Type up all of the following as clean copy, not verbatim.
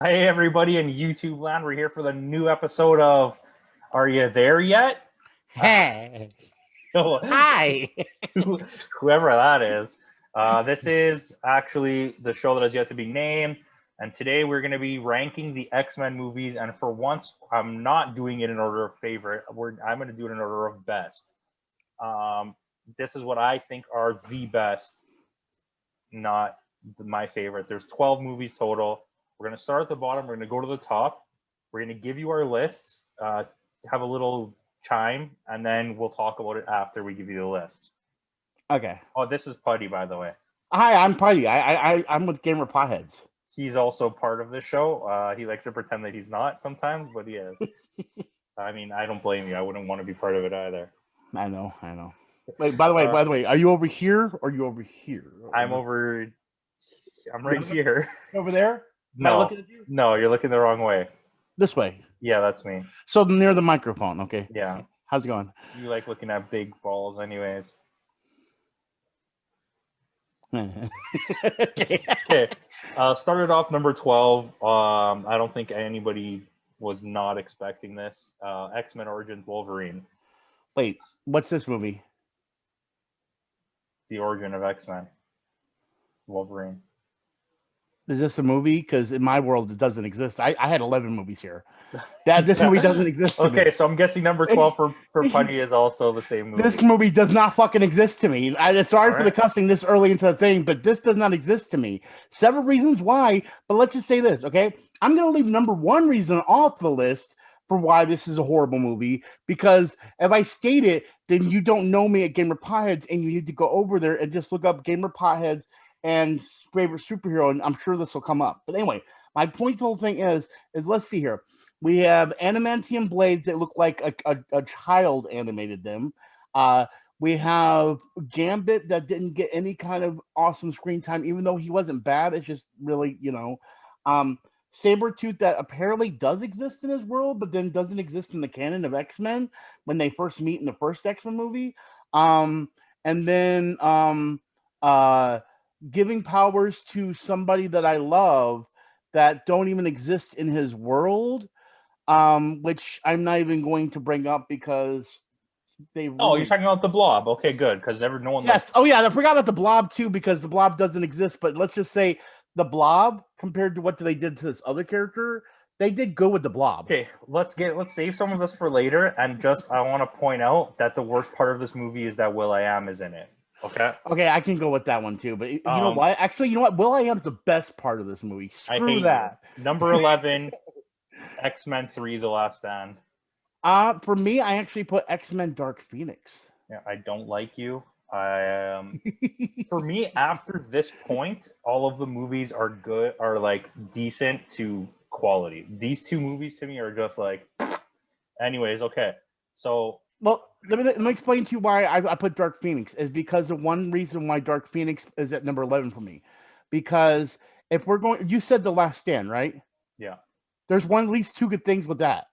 Hey, everybody in YouTube land. We're here for the new episode of Are You There Yet? Hey. So, Hi. whoever that is. This is actually the show that has yet to be named. And today we're going to be ranking the X-Men movies. And for once, I'm not doing it in order of favorite. I'm going to do it in order of best. This is what I think are the best, not my favorite. There's 12 movies total. We're going to start at the bottom. We're going to go to the top. We're going to give you our lists, have a little chime, and then we'll talk about it after we give you the list. Okay. Oh, this is Putty, by the way. Hi, I'm Putty. I'm with Gamer Potheads. He's also part of the show. He likes to pretend that he's not sometimes, but he is. I mean, I don't blame you. I wouldn't want to be part of it either. I know. Wait, by the way, are you over here or are you over here? I'm right here. Over there? No, you're looking the wrong way. This way. Yeah, that's me. So near the microphone, okay? Yeah. How's it going? You like looking at big balls anyways. Okay. Started off number 12. I don't think anybody was not expecting this. X-Men Origins Wolverine. Wait, what's this movie? The Origin of X-Men. Wolverine. Is this a movie? Because in my world, it doesn't exist. I had 11 movies here. This movie doesn't exist to me. Okay, so I'm guessing number 12 for Putty is also the same movie. This movie does not fucking exist to me. Sorry for the cussing this early into the thing, but this does not exist to me. Several reasons why, but let's just say this, okay? I'm going to leave number one reason off the list for why this is a horrible movie, because if I state it, then you don't know me at Gamer Potheads, and you need to go over there and just look up Gamer Potheads and favorite superhero, and I'm sure this will come up. But anyway, my point to the whole thing is let's see here. We have adamantium blades that look like a child animated them. We have Gambit that didn't get any kind of awesome screen time, even though he wasn't bad. It's just really, Sabretooth that apparently does exist in his world, but then doesn't exist in the canon of X-Men when they first meet in the first X-Men movie. And then giving powers to somebody that I love that don't even exist in his world, which I'm not even going to bring up because they. Oh, you're talking about the Blob? Okay, good, because no one. Yes. Oh yeah, I forgot about the Blob too because the Blob doesn't exist. But let's just say the Blob compared to what they did to this other character, they did go with the Blob. Okay, let's save some of this for later, and I want to point out that the worst part of this movie is that Will.i.am is in it. Okay, I can go with that one too. But you know what? Actually, you know what? Will.i.am is the best part of this movie. Screw that. Number 11, X-Men 3: The Last Stand. For me, I actually put X-Men Dark Phoenix. Yeah, I don't like you. For me, after this point, all of the movies are good, are like decent to quality. These two movies to me are just like, anyways. Okay, so. Well, let me explain to you why I put Dark Phoenix is because of one reason why Dark Phoenix is at number 11 for me. Because if we're going, you said The Last Stand, right? Yeah. There's at least two good things with that.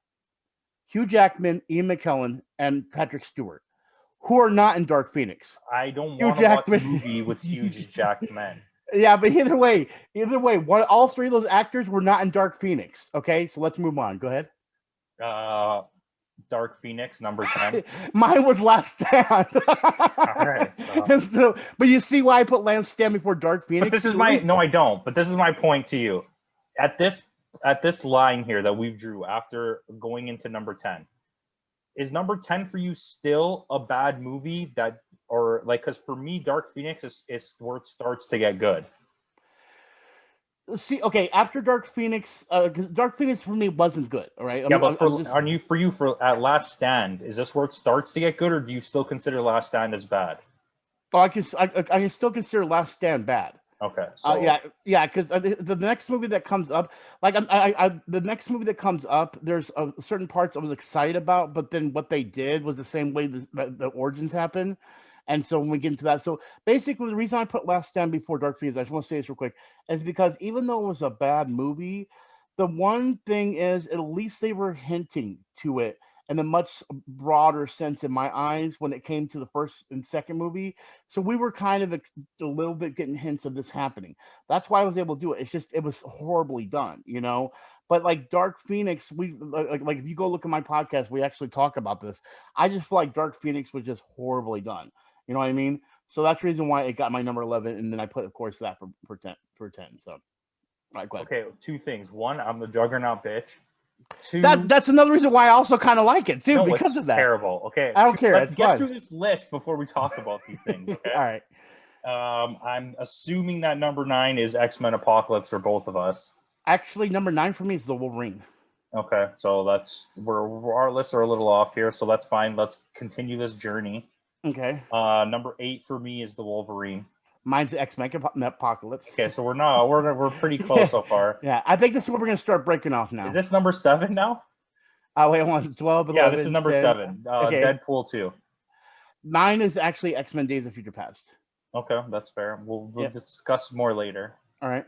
Hugh Jackman, Ian McKellen, and Patrick Stewart, who are not in Dark Phoenix. I don't want to watch a movie with Hugh Jackman. Yeah, but either way, all three of those actors were not in Dark Phoenix. Okay, so let's move on. Go ahead. Dark Phoenix, number 10. Mine was Last Stand. All right. So, but you see why I put Last Stand before Dark Phoenix? But this is no, I don't. But this is my point to you. At this line here that we drew after going into number 10, is number 10 for you still a bad movie because for me, Dark Phoenix is where it starts to get good. See, okay, after Dark Phoenix, Dark Phoenix for me wasn't good, all right? But for at Last Stand, is this where it starts to get good, or do you still consider Last Stand as bad? Oh, I can still consider Last Stand bad. Okay. So. Yeah, because the next movie that comes up, the next movie that comes up, there's certain parts I was excited about, but then what they did was the same way the origins happened. And so when we get into that, so basically the reason I put Last Stand before Dark Phoenix, I just want to say this real quick, is because even though it was a bad movie, the one thing is at least they were hinting to it in a much broader sense in my eyes when it came to the first and second movie. So we were kind of a little bit getting hints of this happening. That's why I was able to do it. It's just it was horribly done, you know. But like Dark Phoenix, we like if you go look at my podcast, we actually talk about this. I just feel like Dark Phoenix was just horribly done. You know what I mean? So that's the reason why it got my number 11, and then I put, of course, that for 10 for 10. So, all right, go ahead. Okay, two things. One, I'm the Juggernaut bitch. Two, that's another reason why I also kind of like it too, no, because it's of that. terrible. Okay, I don't care. Let's get fun. through this list before we talk about these things. Okay. All right. I'm assuming that number 9 is X-Men Apocalypse for both of us. Actually, number 9 for me is the Wolverine. Okay, so our lists are a little off here, so that's fine. Let's continue this journey. Okay. Number 8 for me is the Wolverine. Mine's the X-Men Apocalypse. Okay, so we're pretty close so far. Yeah, I think this is what we're gonna start breaking off now. Is this number 7 now? Oh wait, 1, 12, 11, yeah, this is number 10. 7. Okay. Deadpool 2. Mine is actually X-Men Days of Future Past. Okay, that's fair. We'll discuss more later. All right.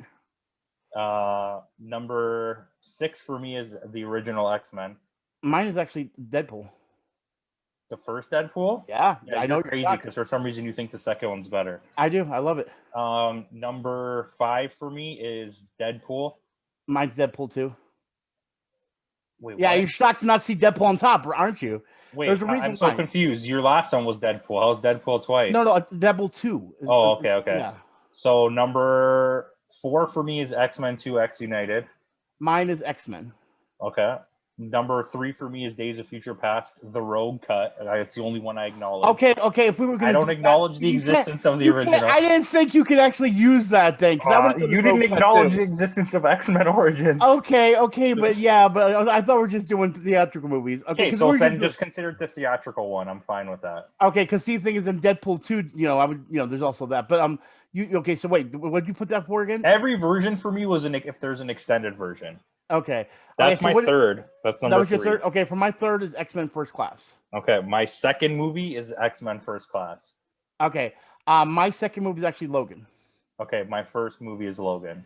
Number 6 for me is the original X-Men. Mine is actually Deadpool. The first Deadpool? Yeah, I know. You're crazy because for some reason you think the second one's better. I do. I love it. Number 5 for me is Deadpool. Mine's Deadpool 2. Wait, yeah, what? you're shocked to not see Deadpool on top, aren't you? Wait, I'm so confused. Your last one was Deadpool. How's Deadpool twice? No, Deadpool 2. Oh, okay. Yeah. So number 4 for me is X-Men 2 X United. Mine is X-Men. Okay. Number 3 for me is Days of Future Past, the Rogue Cut. It's the only one I acknowledge. Okay. If we were going I don't acknowledge the existence of the original. I didn't think you could actually use that thing. You didn't acknowledge the existence of X-Men Origins. Okay, but I thought we were just doing theatrical movies. Okay, so then just consider it the theatrical one. I'm fine with that. Okay, because the thing is in Deadpool 2, I would, there's also that. But okay, so wait, what did you put that for again? Every version for me was if there's an extended version. Okay. That's my third. That's number 3. That was your third? Okay, for my third is X-Men First Class. Okay, my second movie is X-Men First Class. Okay, my second movie is actually Logan. Okay, my first movie is Logan.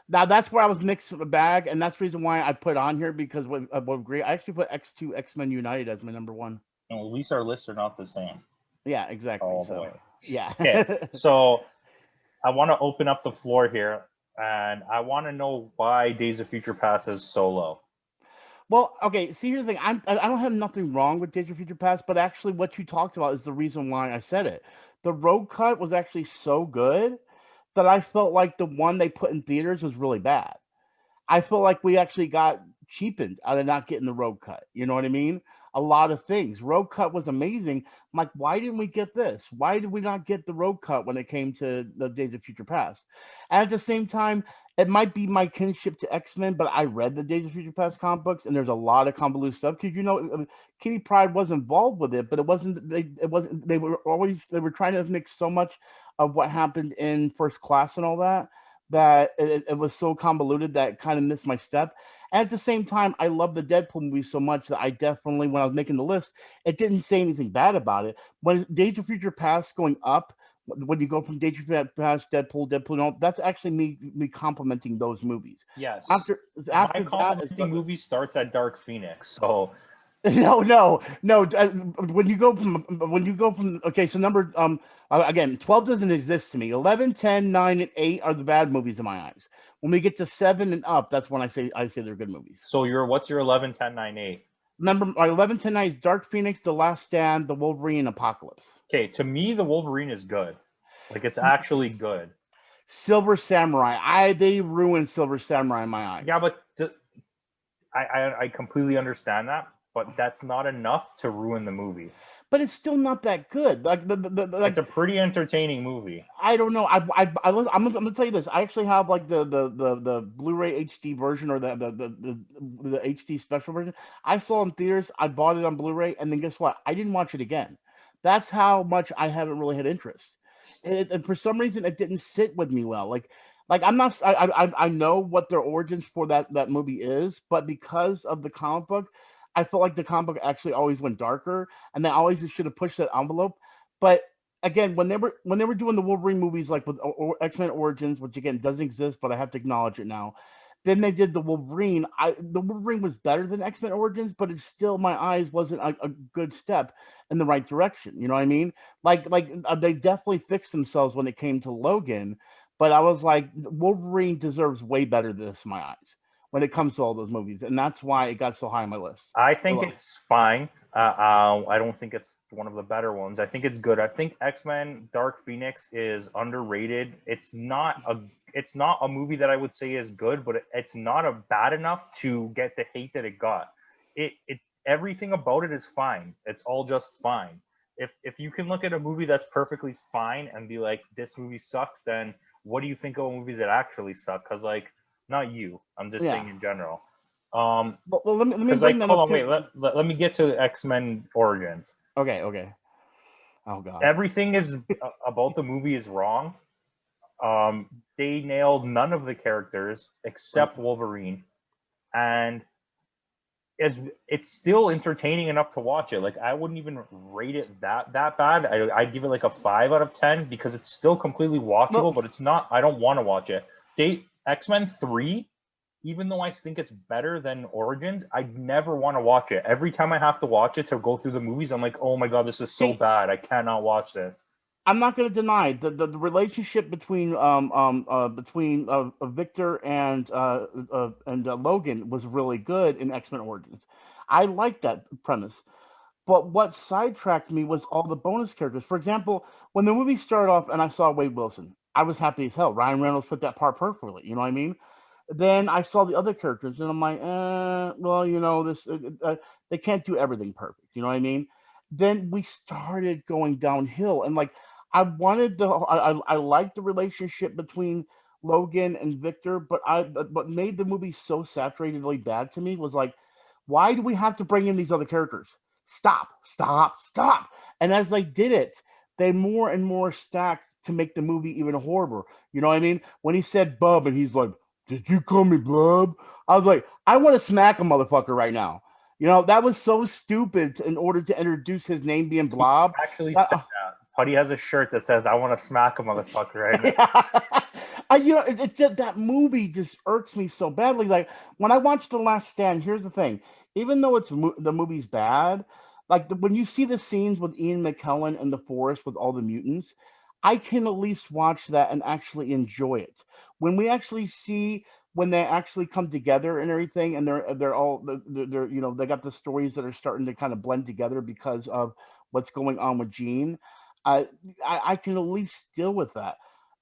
Now, that's where I was mixed with the bag, and that's the reason why I put on here, because I actually put X2 X-Men United as my number 1. No, at least our lists are not the same. Yeah, exactly. Oh, so, boy. Yeah. Okay, so I want to open up the floor here. And I want to know why Days of Future Past is so low. Well, okay. See, here's the thing. I don't have nothing wrong with Days of Future Past, but actually, what you talked about is the reason why I said it. The Rogue Cut was actually so good that I felt like the one they put in theaters was really bad. I feel like we actually got cheapened out of not getting the Rogue Cut. You know what I mean? A lot of things. Rogue Cut was amazing. I'm like, why didn't we get this? Why did we not get the Rogue Cut when it came to the Days of Future Past? And at the same time, it might be my kinship to X-Men, but I read the Days of Future Past comic books, and there's a lot of convoluted stuff. Because Kitty Pryde was involved with it, but it wasn't. They were trying to mix so much of what happened in First Class and all that it was so convoluted that it kind of missed my step. And at the same time, I love the Deadpool movie so much that I definitely, when I was making the list, it didn't say anything bad about it. When Days of Future Past going up, when you go from Days of Future Past, Deadpool, that's actually me complimenting those movies. Yes. After my complimenting movie starts at Dark Phoenix, so. No. When you go from okay, so number again, 12 doesn't exist to me. 11, 10, 9, and 8 are the bad movies in my eyes. When we get to 7 and up, that's when I say they're good movies. So what's your 11, 10, 9, 8? Remember, 11, 10, 9 is Dark Phoenix, The Last Stand, The Wolverine, Apocalypse. Okay, to me, the Wolverine is good. Like, it's actually good. Silver Samurai. They ruined Silver Samurai in my eyes. Yeah, but I completely understand that. But that's not enough to ruin the movie. But it's still not that good. Like it's a pretty entertaining movie. I don't know. I'm gonna tell you this. I actually have like the Blu-ray HD version or the HD special version. I saw in theaters. I bought it on Blu-ray, and then guess what? I didn't watch it again. That's how much I haven't really had interest. And for some reason, it didn't sit with me well. Like I'm not. I know what their origins for that movie is, but because of the comic book, I felt like the comic book actually always went darker, and they always should have pushed that envelope. But again, when they were doing the Wolverine movies, like with X-Men Origins, which again doesn't exist, but I have to acknowledge it now, Then they did the Wolverine. The Wolverine was better than X-Men Origins, but it's still, my eyes wasn't a good step in the right direction. You know what I mean? They definitely fixed themselves when it came to Logan, but I was like, Wolverine deserves way better than this in my eyes when it comes to all those movies, and that's why it got so high on my list. I think it's fine. I don't think it's one of the better ones. I think it's good. I think X-Men Dark Phoenix is underrated. It's not a movie that I would say is good, but it's not a bad enough to get the hate that it got. It everything about it is fine. It's all just fine. If you can look at a movie that's perfectly fine and be like, this movie sucks, then what do you think of movies that actually suck? Because like, not you. I'm just saying in general. Well, let me bring like, that hold up on, too. wait. Let me get to X-Men Origins. Okay. Oh god. Everything is about the movie is wrong. They nailed none of the characters except Wolverine, and it's still entertaining enough to watch it. Like, I wouldn't even rate it that bad. I'd give it like a 5 out of 10 because it's still completely watchable, but it's not. I don't want to watch it. X-Men 3. Even though I think it's better than Origins, I never want to watch it. Every time I have to watch it to go through the movies, I'm like, oh my god, this is so bad. I cannot watch this. I'm not going to deny the relationship between Victor and Logan was really good in X-Men Origins. I like that premise. But what sidetracked me was all the bonus characters. For example, when the movie started off and I saw Wade Wilson, I was happy as hell. Ryan Reynolds fit that part perfectly. You know what I mean? Then I saw the other characters, and I'm like, well, you know, they can't do everything perfect. You know what I mean? Then we started going downhill, and like, I liked the relationship between Logan and Victor, but what made the movie so saturatedly bad to me was like, why do we have to bring in these other characters? Stop. And as they did it, they more and more stacked to make the movie even horrible. You know what I mean? When he said Bub and he's like, did you call me Bub? I was like, I want to smack a motherfucker right now. You know, that was so stupid in order to introduce his name being Blob. He actually said that. Putty has a shirt that says, I want to smack a motherfucker right now. You know, that movie just irks me so badly. Like, when I watched The Last Stand, here's the thing. Even though the movie's bad, like when you see the scenes with Ian McKellen in the forest with all the mutants, I can at least watch that and actually enjoy it. When we actually see when they actually come together and everything, and they're you know, they got the stories that are starting to kind of blend together because of what's going on with Jean. I can at least deal with that.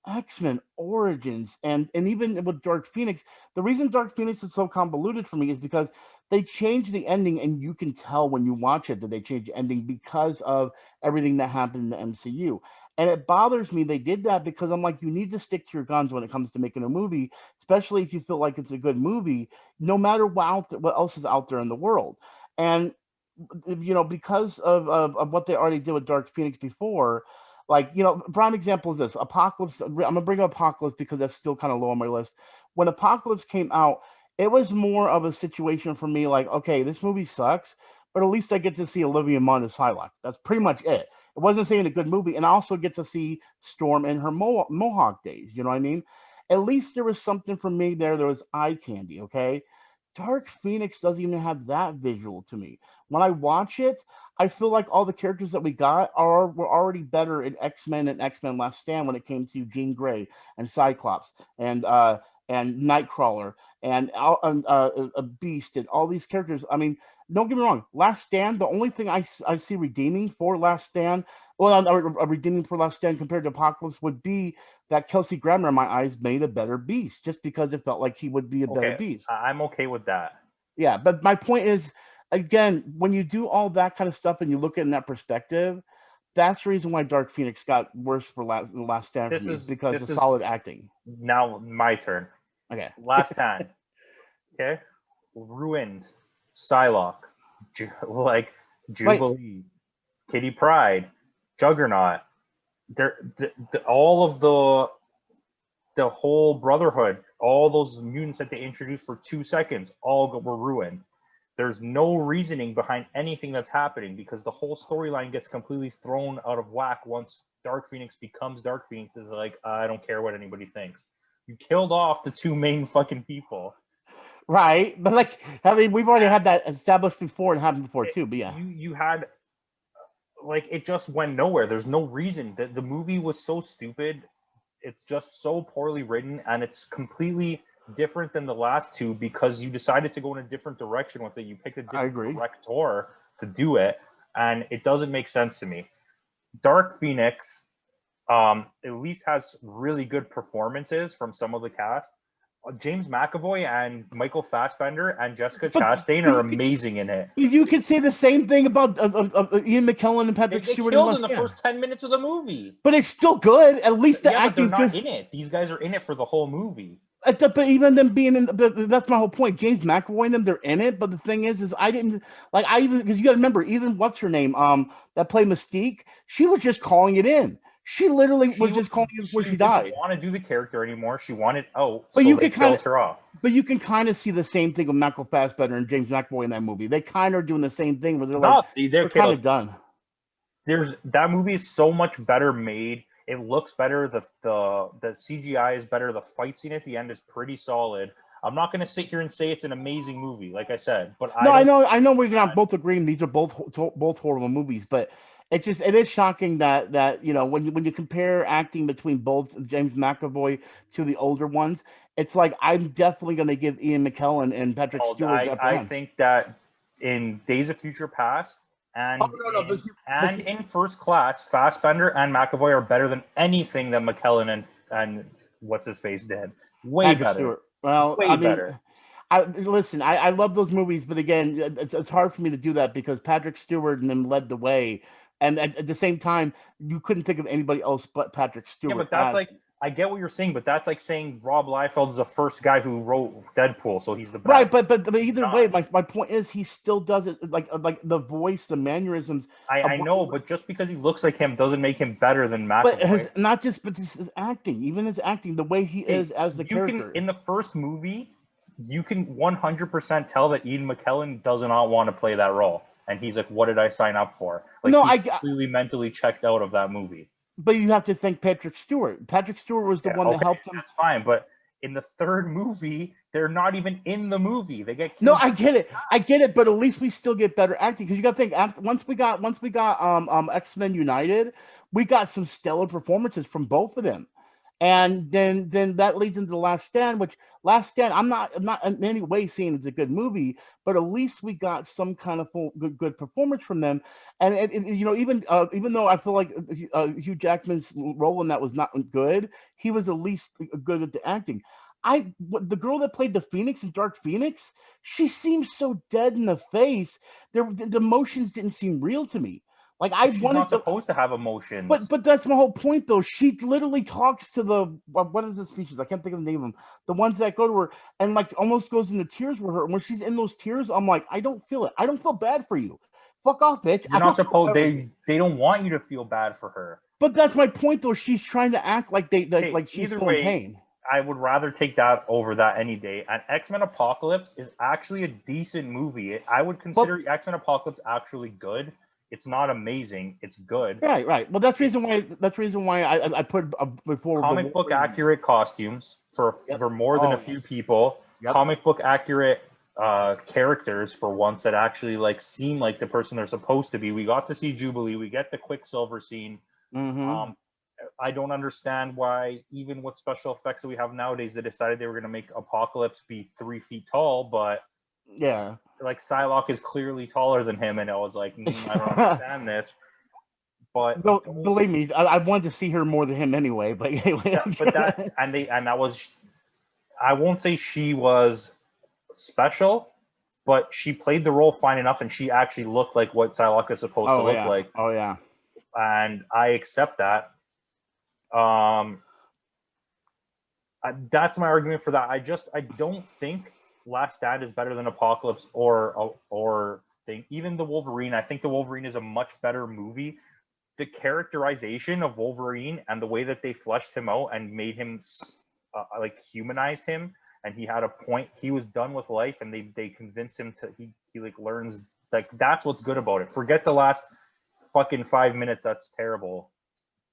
X-Men Origins and even with Dark Phoenix, the reason Dark Phoenix is so convoluted for me is because they changed the ending, and you can tell when you watch it that they changed the ending because of everything that happened in the MCU. And it bothers me they did that because I'm like, you need to stick to your guns when it comes to making a movie, especially if you feel like it's a good movie, no matter what else is out there in the world. And you know, because of what they already did with Dark Phoenix before, like, you know, prime example is this Apocalypse. I'm gonna bring up Apocalypse because that's still kind of low on my list. When Apocalypse came out, it was more of a situation for me like, okay, this movie sucks, but at least I get to see Olivia Munn as Psylocke. That's pretty much it. It wasn't saying a good movie, and I also get to see Storm in her Mohawk days. You know what I mean? At least there was something for me there. There was eye candy. Okay. Dark Phoenix doesn't even have that visual to me. When I watch it, I feel like all the characters that we got were already better in X-Men and X-Men Last Stand when it came to Jean Grey and Cyclops and Nightcrawler and Beast and all these characters. I mean, don't get me wrong. Last Stand, the only thing I see redeeming for Last Stand, redeeming for Last Stand compared to Apocalypse would be that Kelsey Grammer in my eyes made a better Beast just because it felt like he would be a better Beast. I'm okay with that. Yeah, but my point is, again, when you do all that kind of stuff and you look at it in that perspective, that's the reason why Dark Phoenix got worse for Last Stand for me, because of solid acting. Now my turn. Okay. Last Stand. Okay. Ruined. Psylocke. Like Jubilee. Kitty Pryde. Juggernaut. All of the whole Brotherhood, all those mutants that they introduced for 2 seconds, were ruined. There's no reasoning behind anything that's happening because the whole storyline gets completely thrown out of whack once Dark Phoenix becomes Dark Phoenix. Is like, I don't care what anybody thinks. You killed off the two main fucking people. Right, but like, I mean, we've already had that established before and happened before too. But yeah, You had like it just went nowhere. There's no reason that the movie was so stupid. It's just so poorly written, and it's completely different than the last two because you decided to go in a different direction with it. You picked a I different agree. director to do it, and it doesn't make sense to me. Dark Phoenix at least has really good performances from some of the cast. James McAvoy and Michael Fassbender and Jessica Chastain but are amazing in it. you could say the same thing about Ian McKellen and They Patrick get Stewart in killed in Last the Stand. first 10 minutes of the movie. But it's still good. At least the Yeah, but they're acting's not good. in it. These guys are in it for the whole movie. But even them being in, that's my whole point. James McAvoy and them, they're in it. But the thing is I didn't like. I even because you got to remember, even what's her name, that played Mystique, she was just calling it in. She literally was just calling it before she died. Didn't want to do the character anymore. She wanted out, but so you they killed her off. But you can kind of see the same thing with Michael Fassbender and James McAvoy in that movie. They kind of are doing the same thing where they're like, they're kind of done. That movie is so much better made. It looks better. The CGI is better. The fight scene at the end is pretty solid. I'm not going to sit here and say it's an amazing movie, like I said, but I know we're not both agreeing these are both horrible movies, but it is shocking that when you compare acting between both James McAvoy to the older ones, it's like I'm definitely going to give Ian McKellen and Patrick Stewart. I think that in Days of Future Past and in First Class, Fassbender and McAvoy are better than anything that McKellen and what's his face did. Way Patrick better. Stewart. Well, way better. I love those movies, but again, it's hard for me to do that because Patrick Stewart and them led the way, and at the same time, you couldn't think of anybody else but Patrick Stewart. Yeah, but that's like I get what you're saying, but that's like saying Rob Liefeld is the first guy who wrote Deadpool, so he's the best. Right, but either way, my point is he still does it like the voice, the mannerisms. I know, but just because he looks like him doesn't make him better than McAvoy. But his acting, even his acting, the way he is as the character. In the first movie, you can 100% tell that Ian McKellen does not want to play that role, and he's like, "What did I sign up for?" Like, no, I completely mentally checked out of that movie. But you have to thank Patrick Stewart. Patrick Stewart was the one that helped him. That's fine, but in the third movie, they're not even in the movie. They get killed. No, I get it, but at least we still get better acting because you got to think once we got X-Men United, we got some stellar performances from both of them. And then that leads into The Last Stand, which Last Stand, I'm not in any way saying it's a good movie, but at least we got some kind of good performance from them. And even though I feel like Hugh Jackman's role in that was not good, he was at least good at the acting. The girl that played the Phoenix in Dark Phoenix, she seems so dead in the face. The emotions didn't seem real to me. Like she's not supposed to have emotions. But that's my whole point, though. She literally talks to the what is the species? I can't think of the name of them. The ones that go to her and like almost goes into tears with her. And when she's in those tears, I'm like, I don't feel it. I don't feel bad for you. Fuck off, bitch. You're not supposed. They don't want you to feel bad for her. But that's my point, though. She's trying to act like like she's still in pain. I would rather take that over that any day. And X-Men Apocalypse is actually a decent movie. I would consider X-Men Apocalypse actually good. It's not amazing. It's good. Right. Well, that's the reason why I put before comic book accurate costumes for more than a few people. Yep. Comic book accurate characters for once that actually like seem like the person they're supposed to be. We got to see Jubilee. We get the Quicksilver scene. Mm-hmm. I don't understand why, even with special effects that we have nowadays, they decided they were going to make Apocalypse be 3 feet tall, but yeah. Like Psylocke is clearly taller than him, and I was like, I don't understand this. But believe me, I wanted to see her more than him anyway. But anyway, that was, I won't say she was special, but she played the role fine enough, and she actually looked like what Psylocke is supposed to look like. Oh yeah, and I accept that. That's my argument for that. I don't think Last Stand is better than Apocalypse or even the Wolverine. I think the Wolverine is a much better movie. The characterization of Wolverine and the way that they fleshed him out and made him like humanized him, and he had a point. He was done with life, and they convinced him to he like learns, like that's what's good about it. Forget the last fucking 5 minutes. That's terrible.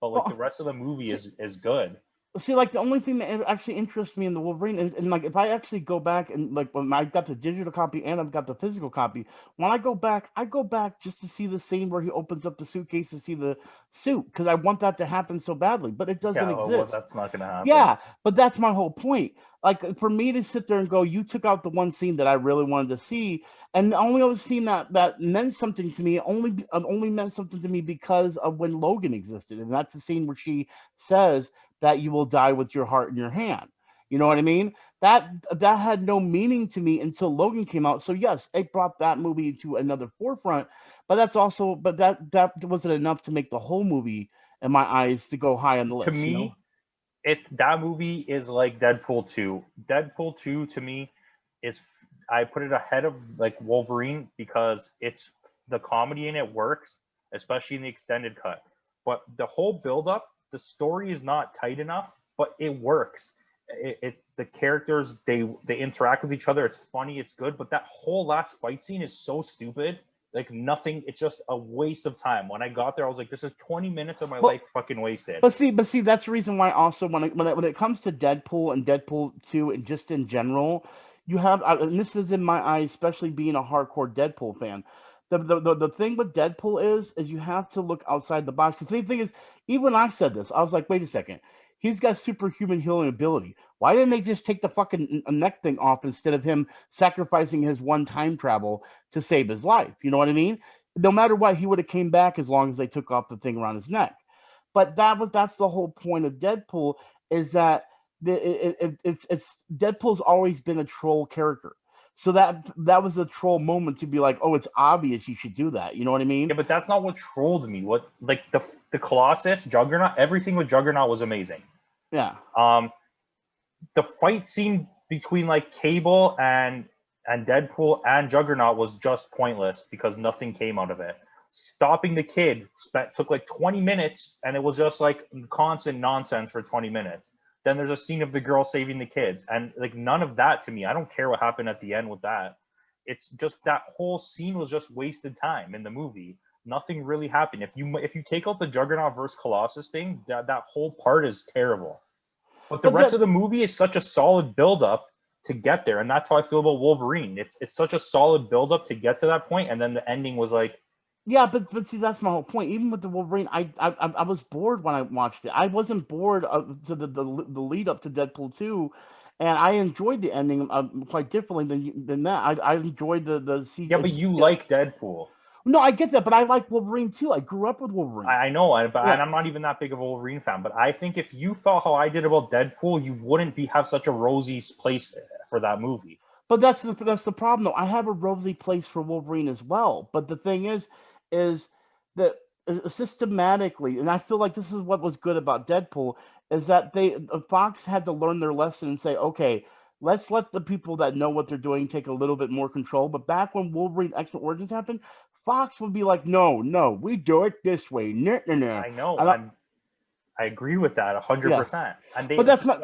But like the rest of the movie is good. See, like the only thing that actually interests me in the Wolverine is, and like if I actually go back and like when I got the digital copy and I've got the physical copy, when I go back just to see the scene where he opens up the suitcase to see the suit because I want that to happen so badly, but it doesn't Yeah, well, exist. that's not gonna happen. Yeah, but that's my whole point. Like for me to sit there and go, you took out the one scene that I really wanted to see, and the only other scene that meant something to me only meant something to me because of when Logan existed, and that's the scene where she says that you will die with your heart in your hand. You know what I mean? That had no meaning to me until Logan came out. So yes, it brought that movie to another forefront, but that wasn't enough to make the whole movie in my eyes to go high on the To list. You know? me, that movie is like Deadpool 2. Deadpool 2 to me is I put it ahead of like Wolverine because it's the comedy in it works, especially in the extended cut. But the whole build up, the story is not tight enough, but it works. The characters they interact with each other. It's funny, it's good, but that whole last fight scene is so stupid. Like nothing, it's just a waste of time. When I got there, I was like, this is 20 minutes of my life fucking wasted. But see, that's the reason why also when it comes to Deadpool and Deadpool 2 and just in general, you have and this is in my eyes, especially being a hardcore Deadpool fan. The thing with Deadpool is you have to look outside the box. Because the thing is, even when I said this, I was like, wait a second. He's got superhuman healing ability. Why didn't they just take the fucking neck thing off instead of him sacrificing his one time travel to save his life? You know what I mean? No matter what, he would have came back as long as they took off the thing around his neck. But that's the whole point of Deadpool is that it's Deadpool's always been a troll character. So that was a troll moment to be like, oh, it's obvious you should do that. You know what I mean? Yeah, but that's not what trolled me. What like the Colossus, Juggernaut, everything with Juggernaut was amazing. Yeah. The fight scene between like Cable and Deadpool and Juggernaut was just pointless because nothing came out of it. Stopping the kid took like 20 minutes, and it was just like constant nonsense for 20 minutes. Then there's a scene of the girl saving the kids, and like none of that to me. I don't care what happened at the end with that. It's just that whole scene was just wasted time in the movie. Nothing really happened. If you take out the Juggernaut versus Colossus thing, that whole part is terrible. But the rest of the movie is such a solid build-up to get there, and that's how I feel about Wolverine. It's such a solid build-up to get to that point, and then the ending was like, yeah, but see, that's my whole point. Even with the Wolverine, I was bored when I watched it. I wasn't bored to the lead up to Deadpool 2, and I enjoyed the ending quite differently than that. I enjoyed the yeah, but you like Deadpool. No, I get that, but I like Wolverine too. I grew up with Wolverine. I know, and I'm not even that big of a Wolverine fan. But I think if you thought how I did about Deadpool, you wouldn't have such a rosy place for that movie. But that's the problem, though. I have a rosy place for Wolverine as well. But the thing is that systematically, and I feel like this is what was good about Deadpool, is that Fox had to learn their lesson and say, okay, let's let the people that know what they're doing take a little bit more control. But back when Wolverine X-Men Origins happened, Fox would be like, no, we do it this way. No. I know. I agree with that 100%. And but that's not.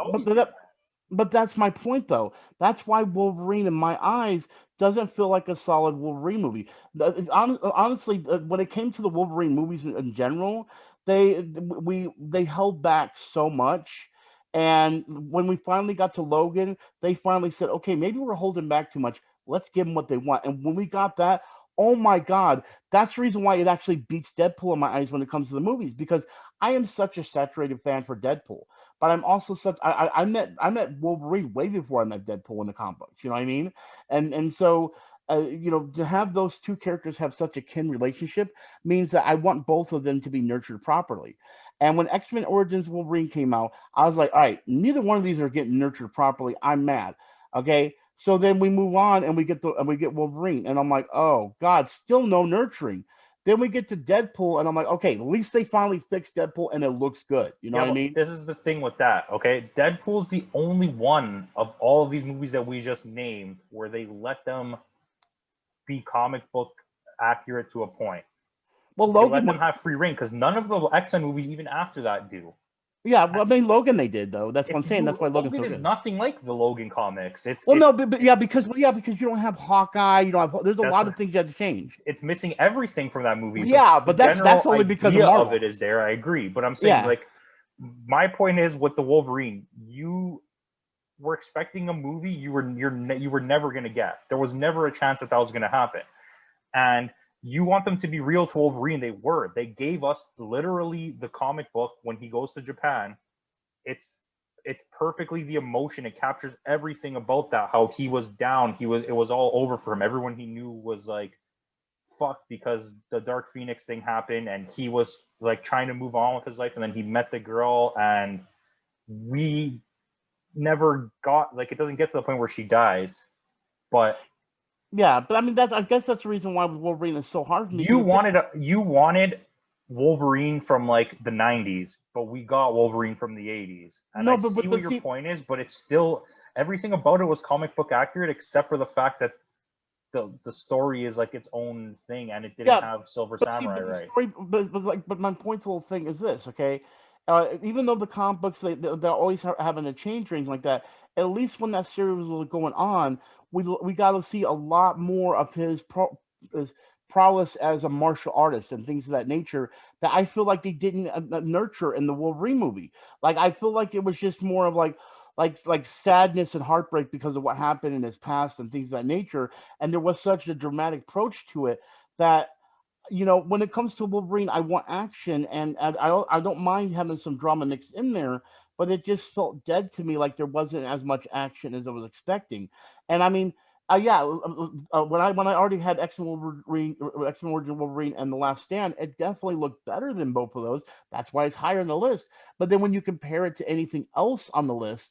But that's my point, though. That's why Wolverine, in my eyes, doesn't feel like a solid Wolverine movie. Honestly, when it came to the Wolverine movies in general, they held back so much. And when we finally got to Logan, they finally said, okay, maybe we're holding back too much. Let's give them what they want. And when we got that, oh my God, that's the reason why it actually beats Deadpool in my eyes when it comes to the movies, because I am such a saturated fan for Deadpool. But I'm also I met Wolverine way before I met Deadpool in the comic books. You know what I mean? And so to have those two characters have such a kin relationship means that I want both of them to be nurtured properly. And when X-Men Origins Wolverine came out, I was like, all right, neither one of these are getting nurtured properly. I'm mad. Okay. So then we move on and we get Wolverine, and I'm like, oh God, still no nurturing. Then we get to Deadpool, and I'm like, okay, at least they finally fixed Deadpool, and it looks good. You know what I mean? This is the thing with that, okay? Deadpool's the only one of all of these movies that we just named where they let them be comic book accurate to a point. Well, Logan let them have free reign, because none of the X-Men movies, even after that, do. Yeah, well, I mean, Logan they did, though. That's what I'm saying. That's why Logan is nothing like the Logan comics. Because you don't have Hawkeye. You don't have. There's a lot of things you have to change. It's missing everything from that movie. Yeah, but that's only because of it is there. I agree, but I'm saying my point is with the Wolverine, you were expecting a movie you were never going to get. There was never a chance that was going to happen. And you want them to be real to Wolverine. They were. They gave us literally the comic book when he goes to Japan. It's perfectly the emotion. It captures everything about that. How he was down. It was all over for him. Everyone he knew was like fucked because the Dark Phoenix thing happened, and he was like trying to move on with his life, and then he met the girl, and we never got, like, it doesn't get to the point where she dies, but yeah, but I mean, I guess that's the reason why Wolverine is so hard for me. You wanted Wolverine from like the 90s, but we got Wolverine from the 80s. And I see what your point is, but it's still, everything about it was comic book accurate, except for the fact that the story is like its own thing, and it didn't have Silver Samurai, right? But my point to the whole thing is this, okay? Even though the comic books they're always having a change or anything like that, at least when that series was going on, we got to see a lot more of his prowess as a martial artist and things of that nature that I feel like they didn't nurture in the Wolverine movie. Like, I feel like it was just more of like sadness and heartbreak because of what happened in his past and things of that nature. And there was such a dramatic approach to it that, you know, when it comes to Wolverine, I want action, and I don't mind having some drama mixed in there, but it just felt dead to me, like there wasn't as much action as I was expecting. And I mean, when I already had X-Men Origin Wolverine and The Last Stand, it definitely looked better than both of those. That's why it's higher on the list. But then when you compare it to anything else on the list,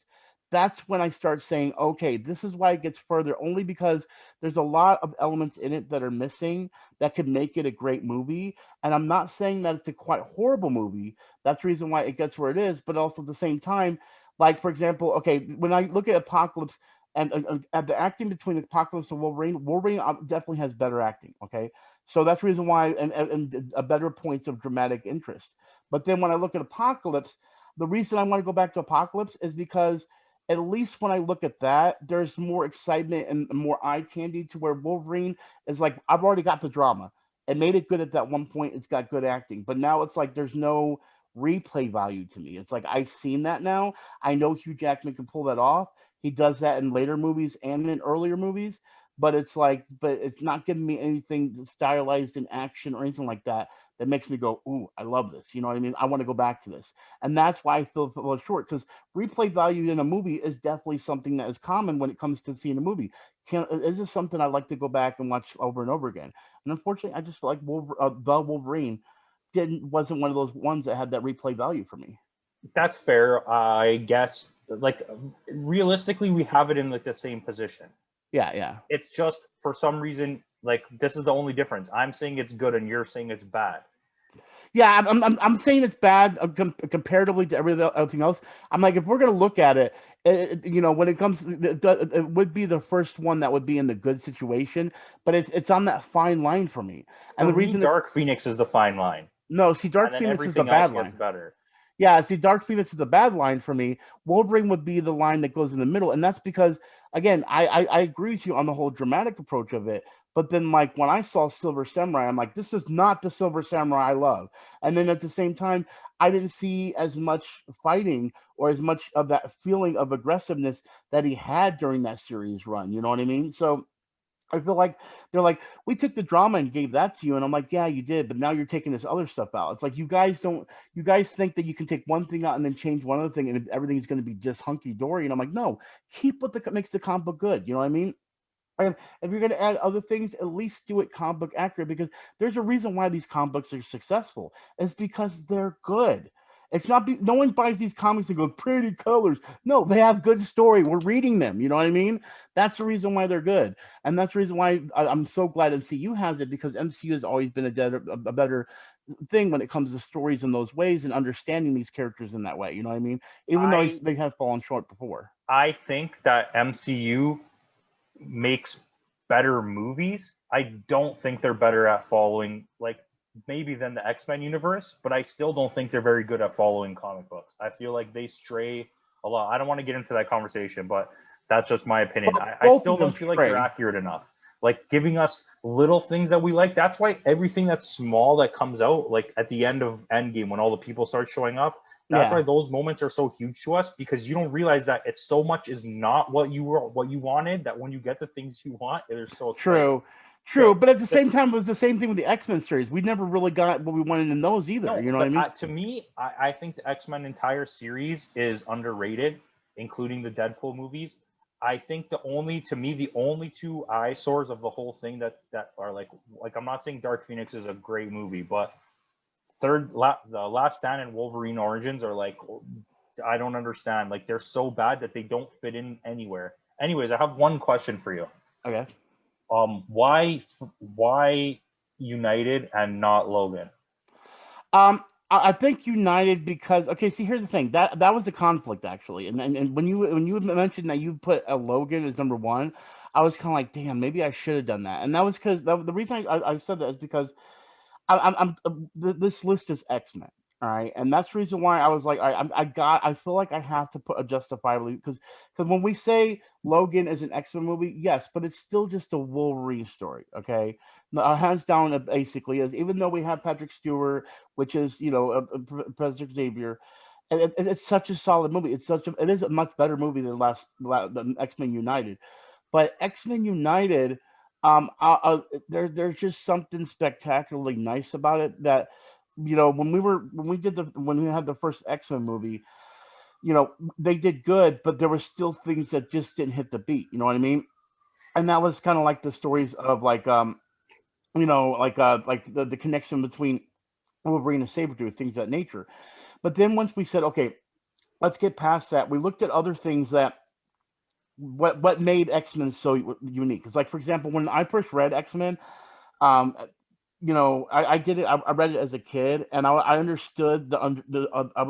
that's when I start saying, okay, this is why it gets further, only because there's a lot of elements in it that are missing that could make it a great movie. And I'm not saying that it's a quite horrible movie. That's the reason why it gets where it is. But also at the same time, like, for example, okay, when I look at Apocalypse and the acting between Apocalypse and Wolverine definitely has better acting, okay? So that's the reason why, and a better points of dramatic interest. But then when I look at Apocalypse, the reason I want to go back to Apocalypse is because at least when I look at that, there's more excitement and more eye candy, to where Wolverine is like, I've already got the drama. It made it good at that one point. It's got good acting. But now it's like there's no replay value to me. It's like I've seen that now. I know Hugh Jackman can pull that off. He does that in later movies and in earlier movies. But it's not giving me anything stylized in action or anything like that makes me go, ooh, I love this. You know what I mean? I want to go back to this. And that's why I feel it was short, because replay value in a movie is definitely something that is common when it comes to seeing a movie. It's just something I like to go back and watch over and over again. And unfortunately, I just feel like the Wolverine wasn't one of those ones that had that replay value for me. That's fair. I guess, like, realistically, we have it in like the same position. Yeah. It's just, for some reason, like, this is the only difference. I'm saying it's good and you're saying it's bad. Yeah, I'm saying it's bad comparatively to everything else. I'm like, if we're gonna look at it, you know, when it comes, it would be the first one that would be in the good situation, but it's on that fine line for me. And the reason Dark Phoenix is the fine line. No, see, Dark Phoenix is the bad line. Better. Yeah, see, Dark Phoenix is a bad line for me. Wolverine would be the line that goes in the middle, and that's because, again, I agree with you on the whole dramatic approach of it. But then, like, when I saw Silver Samurai, I'm like, this is not the Silver Samurai I love. And then at the same time, I didn't see as much fighting or as much of that feeling of aggressiveness that he had during that series run. You know what I mean? So I feel like they're like, we took the drama and gave that to you. And I'm like, yeah, you did. But now you're taking this other stuff out. It's like, you guys think that you can take one thing out and then change one other thing and everything's going to be just hunky dory. And I'm like, no, keep what makes the comic book good. You know what I mean? And if you're going to add other things, at least do it comic book accurate, because there's a reason why these comic books are successful. It's because they're good. It's not no one buys these comics and goes, pretty colors. No, they have good story. We're reading them. You know what I mean? That's the reason why they're good. And that's the reason why I'm so glad MCU has it, because MCU has always been a better thing when it comes to stories in those ways and understanding these characters in that way. You know what I mean? Even though they have fallen short before. I think that MCU makes better movies. I don't think they're better at following, like, maybe than the X-Men universe, but I still don't think they're very good at following comic books. I feel like they stray a lot. I don't want to get into that conversation, but that's just my opinion. I still don't feel like they're accurate enough. Like, giving us little things that we like. That's why everything that's small that comes out, like at the end of Endgame, when all the people start showing up, That's why those moments are so huge to us, because you don't realize that it's so much is not what you wanted, that when you get the things you want, they're so exciting. True, but at the same time, it was the same thing with the X-Men series. We never really got what we wanted in those either. No, you know what I mean? To me, I think the X-Men entire series is underrated, including the Deadpool movies. I think the only two eyesores of the whole thing that are like I'm not saying Dark Phoenix is a great movie, but the Last Stand and Wolverine Origins are like, I don't understand. Like, they're so bad that they don't fit in anywhere. Anyways, I have one question for you. Okay. Why United and not Logan? I think United because see, here's the thing, that was the conflict actually, and when you mentioned that you put a Logan as number one, I was kind of like, damn, maybe I should have done that, and that was because the reason I said that is because this list is X-Men, all right, and that's the reason why I was like, I feel like I have to put a justifiably, because when we say Logan is an X-Men movie, yes, but it's still just a Wolverine story, okay, hands down, basically is, even though we have Patrick Stewart, which is Professor Xavier. It's such a solid movie. It is a much better movie than X-Men United, but X-Men United. There's just something spectacularly nice about it that, when we had the first X-Men movie, they did good, but there were still things that just didn't hit the beat. You know what I mean? And that was kind of like the stories of the connection between Wolverine and Sabretooth, things of that nature. But then once we said, okay, let's get past that, we looked at other things that what made X-Men so unique. It's like, for example, when I first read X-Men, I did it. I read it as a kid, and I understood I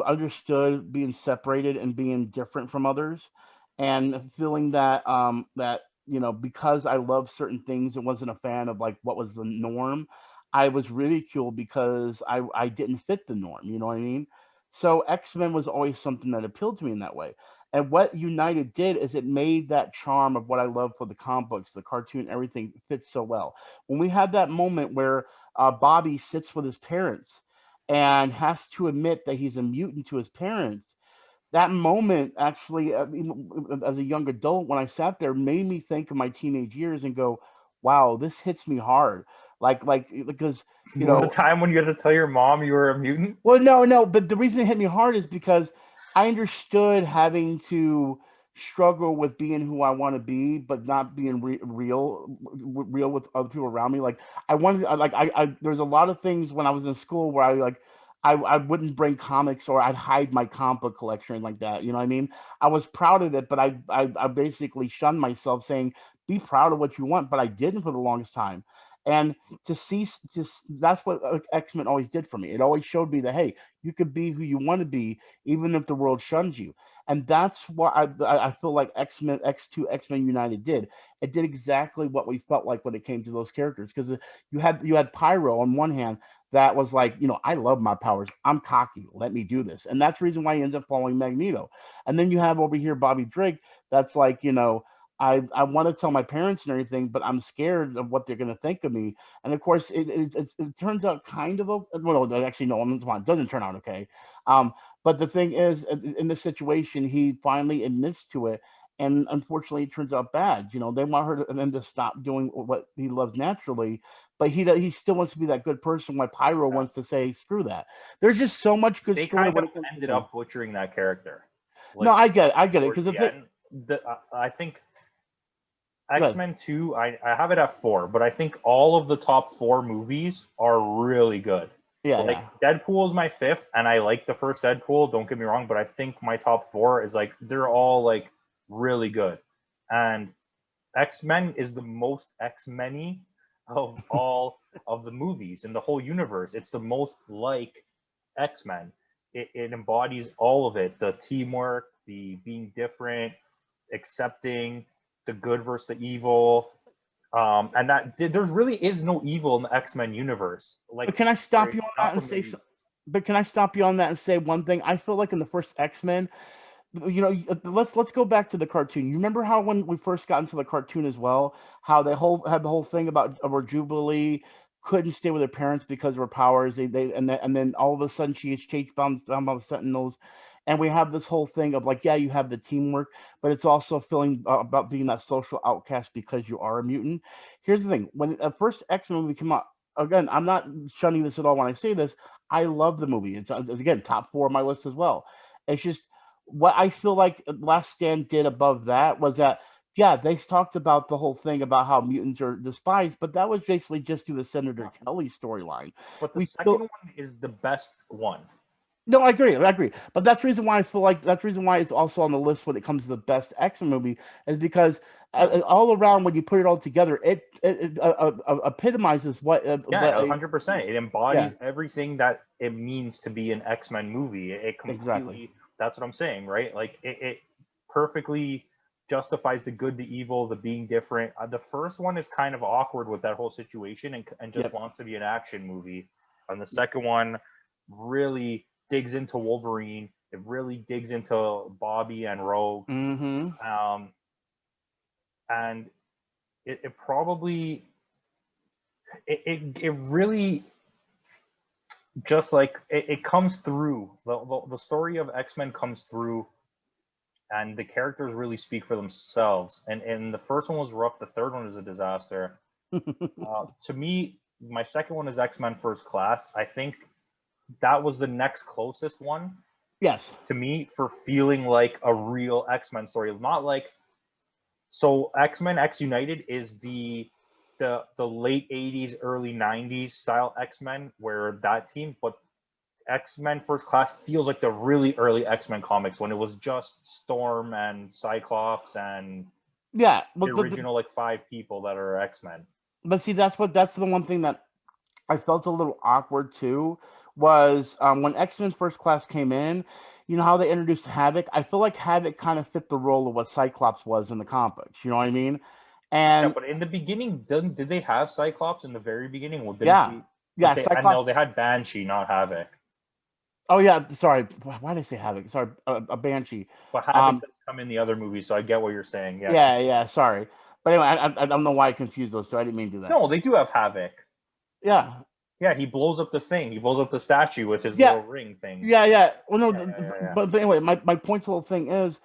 understood being separated and being different from others, and feeling that because I love certain things and wasn't a fan of like what was the norm, I was ridiculed because I didn't fit the norm. You know what I mean? So X-Men was always something that appealed to me in that way. And what United did is it made that charm of what I love for the comic books, the cartoon, everything fit so well. When we had that moment where Bobby sits with his parents and has to admit that he's a mutant to his parents, that moment actually, as a young adult, when I sat there, made me think of my teenage years and go, wow, this hits me hard. Because was the time when you had to tell your mom you were a mutant? Well, no, but the reason it hit me hard is because I understood having to struggle with being who I want to be, but not being real with other people around me. Like I wanted, there's a lot of things when I was in school where I wouldn't bring comics, or I'd hide my comic book collection like that. You know what I mean? I was proud of it, but I basically shunned myself, saying, be proud of what you want, but I didn't for the longest time. And that's what X-Men always did for me. It always showed me that, hey, you could be who you want to be, even if the world shuns you. And that's what I feel like X-Men X2 X-Men United did. It did exactly what we felt like when it came to those characters, because you had Pyro on one hand that was like, I love my powers, I'm cocky, let me do this, and that's the reason why he ends up following Magneto. And then you have over here Bobby Drake that's like, I want to tell my parents and everything, but I'm scared of what they're going to think of me. And of course, it turns out kind of actually no, it doesn't turn out okay. But the thing is, in this situation, he finally admits to it, and unfortunately, it turns out bad. They want him to stop doing what he loves naturally, but he still wants to be that good person. While Pyro wants to say, "Screw that." There's just so much good story. They kind of ended up butchering that character. No, I get it, because I think X-Men 2, I have it at 4, but I think all of the top 4 movies are really good. Yeah. Deadpool is my 5th, and I like the first Deadpool, don't get me wrong, but I think my top 4 is they're all really good. And X-Men is the most X-Men-y of all of the movies in the whole universe. It's the most like X-Men. It embodies all of it, the teamwork, the being different, accepting the good versus the evil, and that there really is no evil in the X-Men universe. But can I stop you on that and say? But can I stop you on that and say one thing? I feel like in the first X-Men, let's go back to the cartoon. You remember how when we first got into the cartoon as well, how they had the whole thing about where Jubilee couldn't stay with her parents because of her powers. And then all of a sudden she gets chased down by the Sentinels, and we have this whole thing of like, yeah, you have the teamwork, but it's also feeling about being that social outcast because you are a mutant. Here's the thing: when the first X-Men movie came out, again, I'm not shunning this at all when I say this. I love the movie. It's again top 4 on my list as well. It's just what I feel like Last Stand did above that was that, yeah, they talked about the whole thing about how mutants are despised, but that was basically just through the Senator Kelly storyline. But the We second still, one is the best one. no, I agree. But that's the reason why I feel like that's the reason why it's also on the list when it comes to the best X-Men movie, is because all around when you put it all together, it epitomizes what. Yeah, 100%. It embodies Yeah. everything that it means to be an X-Men movie. It completely. Exactly. That's what I'm saying, right? Like it perfectly justifies the good, the evil, the being different. The first one is kind of awkward with that whole situation and just Yep. wants to be an action movie. And the second one really digs into Wolverine. It really digs into Bobby and Rogue. Mm-hmm. And it probably it really just like it comes through. The story of X-Men comes through, and the characters really speak for themselves. And the first one was rough. The third one is a disaster. To me, my second one is X-Men First Class. I think that was the next closest one. Yes. To me, for feeling like a real X-Men story, not like so X-Men X United is the late 80s, early 90s style X-Men, where that team, but X-Men First Class feels like the really early X-Men comics when it was just Storm and Cyclops and Yeah, the but original like 5 people that are X-Men. but see, that's the one thing that I felt a little awkward too was when X-Men First Class came in. You know how they introduced Havoc? I feel like Havoc kind of fit the role of what Cyclops was in the comics. You know what I mean? Yeah, And but in the beginning, did they have Cyclops in the very beginning? Well, didn't yeah, they? But yeah, I know Cyclops. they had Banshee, not Havoc. Oh yeah, sorry. Why did I say Havoc? Sorry, a Banshee. But Havoc does come in the other movies, so I get what you're saying. Yeah. Yeah. Sorry, but anyway, I don't know why I confused those two. I didn't mean to do that. No, they do have Havoc. Yeah. Yeah, he blows up the thing. He blows up the statue with his Yeah. little ring thing. Yeah. Well, no, Yeah. but anyway, my point to the whole thing is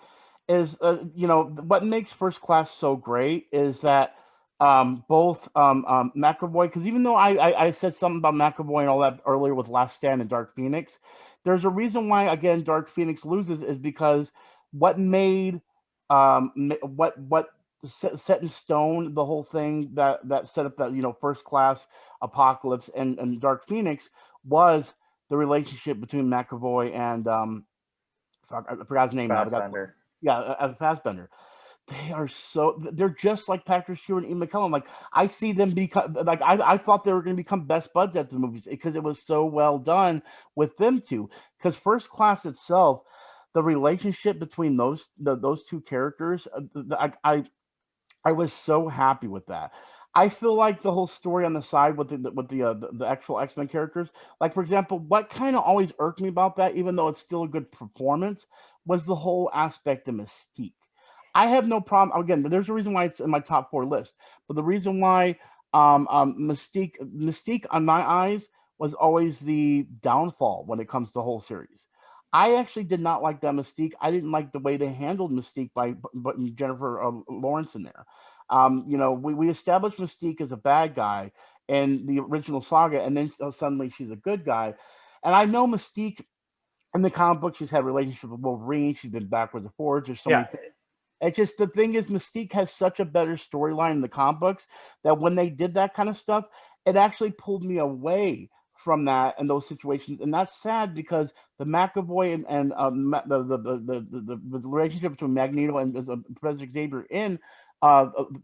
what makes First Class so great is that both McAvoy, because even though I said something about McAvoy and all that earlier with Last Stand and Dark Phoenix, there's a reason why again Dark Phoenix loses is because what made what set in stone the whole thing that set up that First Class, Apocalypse, and Dark Phoenix was the relationship between McAvoy and I forgot his name now. Fassbender. As Fassbender. They're just like Patrick Stewart and Ian McKellen. Like I see them become like I thought they were going to become best buds at the movies because it was so well done with them two. Because First Class itself, the relationship between those two characters, I was so happy with that. I feel like the whole story on the side with the actual X-Men characters, like for example, what kind of always irked me about that, even though it's still a good performance, was the whole aspect of Mystique. I have no problem. Again, there's a reason why it's in my top 4 list, but the reason why Mystique on my eyes was always the downfall when it comes to the whole series. I actually did not like that Mystique. I didn't like the way they handled Mystique by putting Jennifer Lawrence in there. We established Mystique as a bad guy in the original saga, and then suddenly she's a good guy. And I know Mystique in the comic book, she's had a relationship with Wolverine. She's been backwards and forwards. There's so many things. It's just the thing is, Mystique has such a better storyline in the comic books that when they did that kind of stuff, it actually pulled me away from that and those situations, and that's sad because the McAvoy and the relationship between Magneto and Professor Xavier in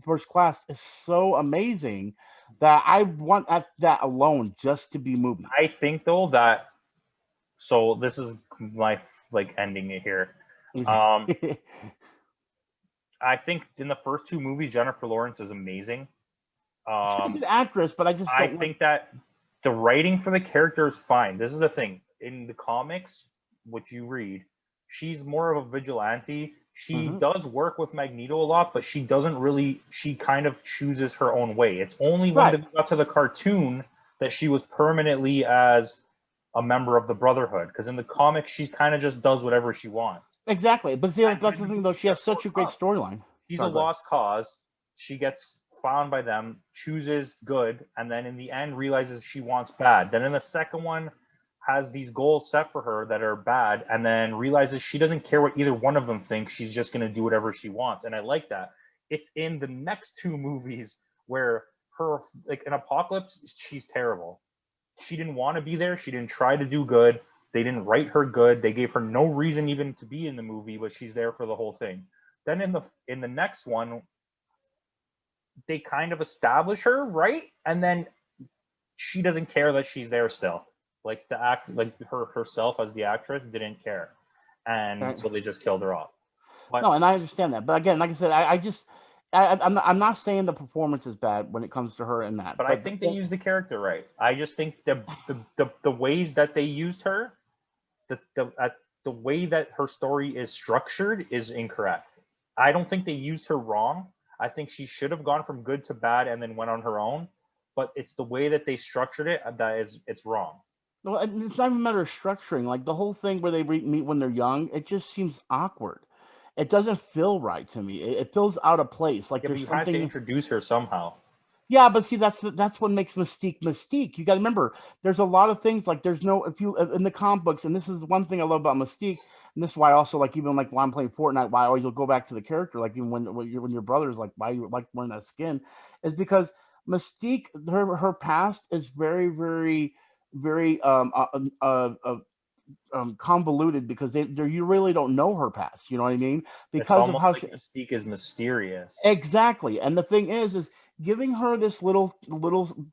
First Class is so amazing that I want that alone just to be movies. I think though that so this is my like ending it here. I think in the first 2 movies, Jennifer Lawrence is amazing. She's a good actress, but I think that the writing for the character is fine. This is the thing. In the comics, which you read, she's more of a vigilante. She does work with Magneto a lot, but she doesn't really, she kind of chooses her own way. It's only when they got to the cartoon that she was permanently as a member of the Brotherhood, because in the comics she kind of just does whatever she wants. Exactly, but see, that's the thing though. She has such a great storyline. She's a lost cause. She gets found by them, chooses good, and then in the end realizes she wants bad. Then in the second one, has these goals set for her that are bad, and then realizes she doesn't care what either one of them thinks. She's just going to do whatever she wants, and I like that. It's in the next two movies where her, like in Apocalypse, she's terrible. She didn't want to be there. She didn't try to do good. They didn't write her good. They gave her no reason even to be in the movie, but she's there for the whole thing. Then in the next one, they kind of establish her, right? And then she doesn't care that she's there still. Like herself as the actress didn't care, and so they just killed her off. But, no, and I understand that, but again, like I said, I'm not saying the performance is bad when it comes to her and that. But I think they used the character right. I just think the ways that they used her, the way that her story is structured is incorrect. I don't think they used her wrong. I think she should have gone from good to bad and then went on her own. But it's the way that they structured it it's wrong. Well, it's not even a matter of structuring. Like the whole thing where they meet when they're young, it just seems awkward. It doesn't feel right to me. It feels out of place. Like there's you something. Had to introduce her somehow. Yeah, but see, that's what makes Mystique. You got to remember, there's a lot of things like there's no in the comic books, and this is one thing I love about Mystique, and this is why I also like even like while I'm playing Fortnite, why I always will go back to the character, like even when your brother's like why you like wearing that skin, is because Mystique, her past is very very very convoluted because you really don't know her past. You know what I mean? Because of how Mystique is mysterious. Exactly, and the thing is giving her this little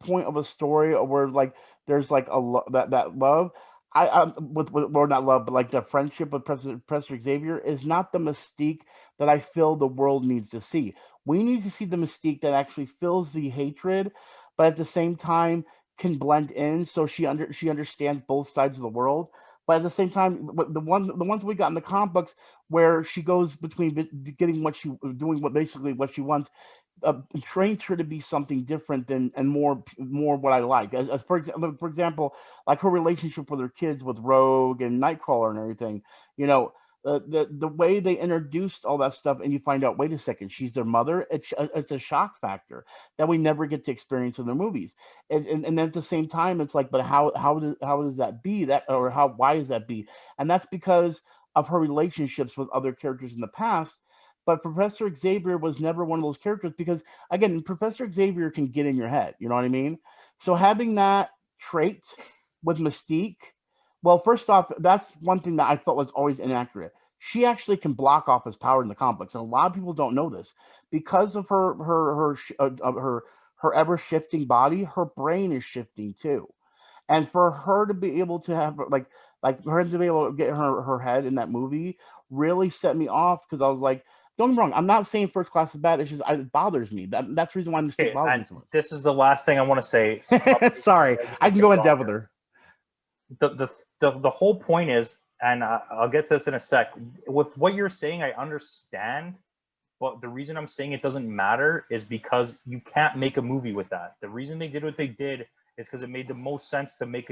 point of a story where like there's like that love. With not love, but like the friendship with Professor Xavier is not the Mystique that I feel the world needs to see. We need to see the Mystique that actually feels the hatred, but at the same time can blend in, so she understands both sides of the world. But at the same time, the ones we got in the comic books where she goes between getting doing what she wants, trains her to be something different than and more what I like. As for example, like her relationship with her kids, with Rogue and Nightcrawler and everything. You know, the way they introduced all that stuff, and you find out, wait a second, she's their mother. It's a shock factor that we never get to experience in the movies. And then at the same time, it's like, but how does that be that, or why is that be? And that's because of her relationships with other characters in the past. But Professor Xavier was never one of those characters because, again, Professor Xavier can get in your head. You know what I mean? So having that trait with Mystique, well, first off, that's one thing that I felt was always inaccurate. She actually can block off his power in the complex, and a lot of people don't know this because of her ever shifting body. Her brain is shifting too, and for her to be able to have like her to be able to get her head in that movie really set me off because I was like, don't get me wrong, I'm not saying First Class is bad. It's just it bothers me. That's the reason why Mystique bothers me so much. This is the last thing I want to say. Sorry, I can go in depth with her. The whole point is, and I'll get to this in a sec. With what you're saying, I understand, but the reason I'm saying it doesn't matter is because you can't make a movie with that. The reason they did what they did is because it made the most sense to make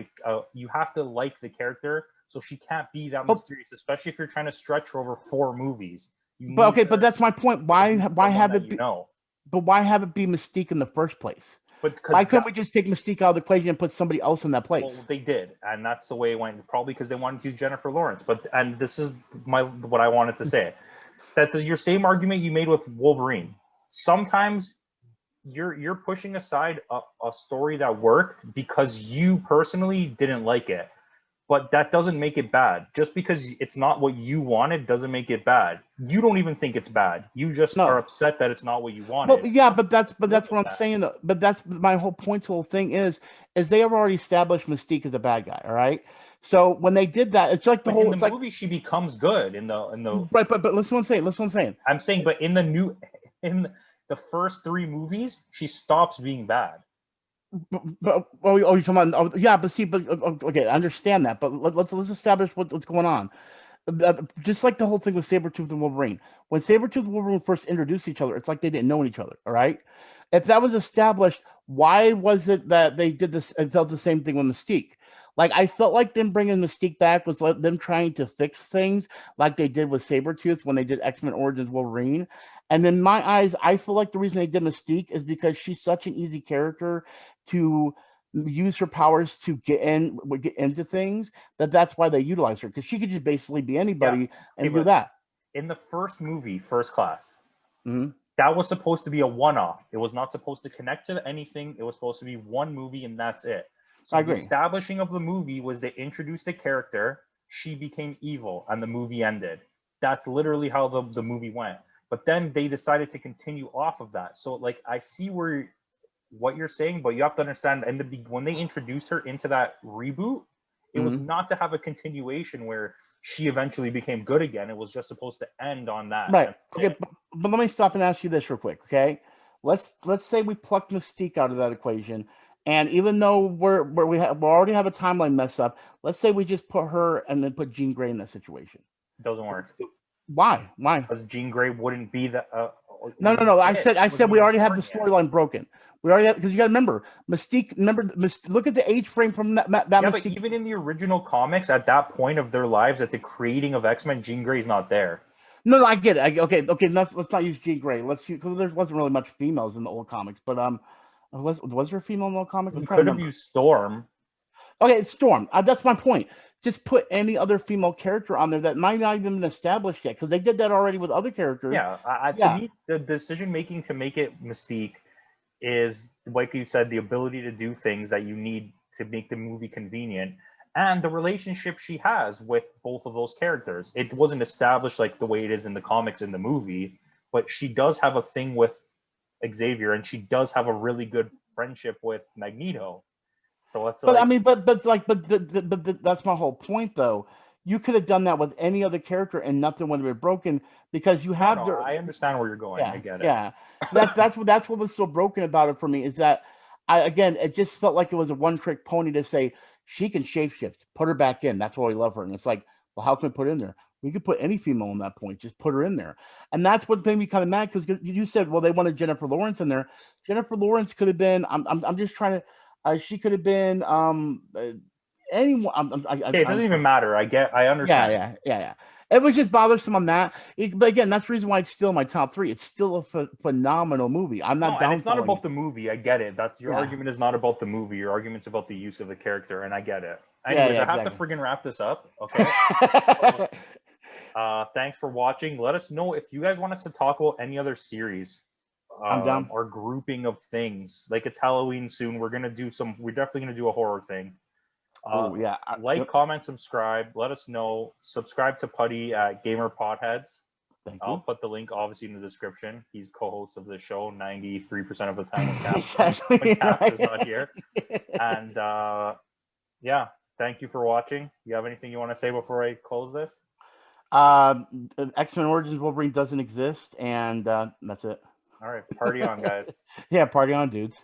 you have to like the character, so she can't be that mysterious, especially if you're trying to stretch her over 4 movies. But that's my point. Why have it be? But why have it be Mystique in the first place? Why couldn't we just take Mystique out of the equation and put somebody else in that place? Well, they did, and that's the way it went. Probably because they wanted to use Jennifer Lawrence. And this is what I wanted to say. That your same argument you made with Wolverine. Sometimes you're pushing aside a story that worked because you personally didn't like it. But that doesn't make it bad. Just because it's not what you wanted doesn't make it bad. You don't even think it's bad. You just are upset that it's not what you wanted. Well, yeah, but that's what I'm saying. But that's my whole point. The whole thing is they have already established Mystique as a bad guy. All right. So when they did that, it's like in the movie she becomes good in the right. But listen what I'm saying. I'm saying, but in the first 3 movies, she stops being bad. But you're talking about, yeah, but see, but okay, I understand that, but let's establish what's going on. Just like the whole thing with Sabretooth and Wolverine. When Sabretooth and Wolverine first introduced each other, it's like they didn't know each other, all right? If that was established, why was it that they did this and felt the same thing with Mystique? Like, I felt like them bringing Mystique back was like them trying to fix things like they did with Sabretooth when they did X-Men Origins Wolverine. And in my eyes, I feel like the reason they did Mystique is because she's such an easy character to use her powers to get into things, that's why they utilize her, because she could just basically be anybody and do that. In the first movie, First Class, Mhm. that was supposed to be a one-off. It was not supposed to connect to anything. It was supposed to be one movie and that's it. So I agree. The establishing of the movie was they introduced a character, she became evil, and the movie ended. That's literally how the movie went. But then they decided to continue off of that. So like I see what you're saying, but you have to understand, and when they introduced her into that reboot, it was not to have a continuation where she eventually became good again. It was just supposed to end on that. Right. Okay, but let me stop and ask you this real quick. Okay, let's say we pluck Mystique out of that equation, and even though we already have a timeline mess up, let's say we just put her and then put Jean Grey in that situation. It doesn't work. Why? Because Jean Grey wouldn't be the. No. I said we already have the storyline broken. We already have, because you got to remember Mystique. Look at the age frame from that Yeah, Mystique. but even in the original comics, at that point of their lives, at the creating of X-Men, Jean Grey's not there. No, I get it. Okay. Let's not use Jean Grey. Let's use, because there wasn't really much females in the old comics. But was there a female in the old comics? You could have used Storm. Okay, it's Storm. That's my point. Just put any other female character on there that might not even been established yet, because they did that already with other characters. Yeah, to me, the decision making to make it Mystique is, like you said, the ability to do things that you need to make the movie convenient, and the relationship she has with both of those characters. It wasn't established like the way it is in the comics in the movie, but she does have a thing with Xavier, and she does have a really good friendship with Magneto. So it's but that's my whole point, though. You could have done that with any other character and nothing would have been broken, because you have. I understand where you're going. Yeah, I get it. Yeah, that's what was so broken about it for me, is that it just felt like it was a one-trick pony to say she can shapeshift, put her back in. That's why we love her, and it's like, well, how can we put her in there? We could put any female in that point, just put her in there, and that's what made me kind of mad, because you said, well, they wanted Jennifer Lawrence in there. Jennifer Lawrence could have been. I'm just trying to. She could have been anyone. Okay, it doesn't even matter. I understand. Yeah. It was just bothersome on that. But again, that's the reason why it's still in my top 3. It's still a phenomenal movie. I'm not down. And it's not about the movie. I get it. That's your argument is not about the movie. Your argument's about the use of the character, and I get it. Anyways, I have to friggin' wrap this up. Okay. Thanks for watching. Let us know if you guys want us to talk about any other series. I'm down. Or grouping of things. Like, it's Halloween soon. We're definitely gonna do a horror thing. Comment, subscribe. Let us know. Subscribe to Putty at Gamer Potheads. I'll put the link obviously in the description. He's co-host of the show 93% of the time when Cap is not here. And thank you for watching. You have anything you want to say before I close this? X-Men Origins Wolverine doesn't exist, and that's it. All right, party on, guys. Yeah, party on, dudes.